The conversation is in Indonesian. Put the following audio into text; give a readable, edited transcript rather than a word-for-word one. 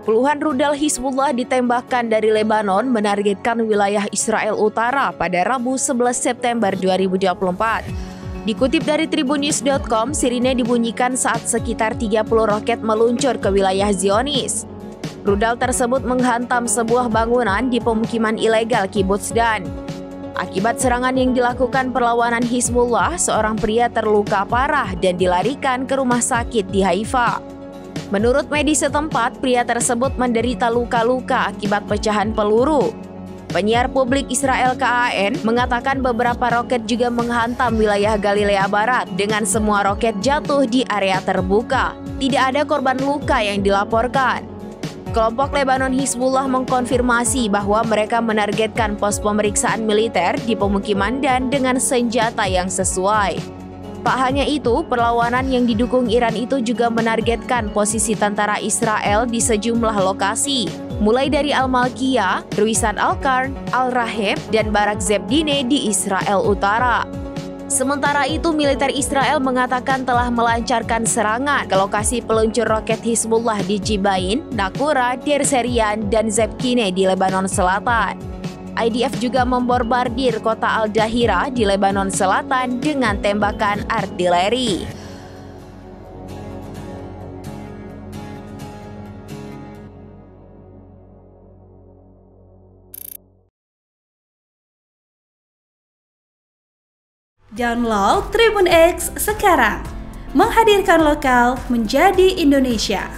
Puluhan rudal Hizbullah ditembakkan dari Lebanon menargetkan wilayah Israel Utara pada Rabu 11 September 2024. Dikutip dari tribunnews.com, sirine dibunyikan saat sekitar 30 roket meluncur ke wilayah Zionis. Rudal tersebut menghantam sebuah bangunan di pemukiman ilegal Kibbutz Dan. Akibat serangan yang dilakukan perlawanan Hizbullah, seorang pria terluka parah dan dilarikan ke rumah sakit di Haifa. Menurut medis setempat, pria tersebut menderita luka-luka akibat pecahan peluru. Penyiar publik Israel KAN mengatakan beberapa roket juga menghantam wilayah Galilea Barat dengan semua roket jatuh di area terbuka. Tidak ada korban luka yang dilaporkan. Kelompok Lebanon Hizbullah mengkonfirmasi bahwa mereka menargetkan pos pemeriksaan militer di pemukiman Dan dengan senjata yang sesuai. Tak hanya itu, perlawanan yang didukung Iran itu juga menargetkan posisi tentara Israel di sejumlah lokasi, mulai dari Al-Malkiyah, Ruisan Al-Qarn, Al-Raheb, dan Barak Zebdine di Israel Utara. Sementara itu, militer Israel mengatakan telah melancarkan serangan ke lokasi peluncur roket Hizbullah di Jibain, Nakura, Deir Serian, dan Zebkine di Lebanon Selatan. IDF juga membombardir kota Al-Dahira di Lebanon Selatan dengan tembakan artileri. Download Tribun X sekarang, menghadirkan lokal menjadi Indonesia.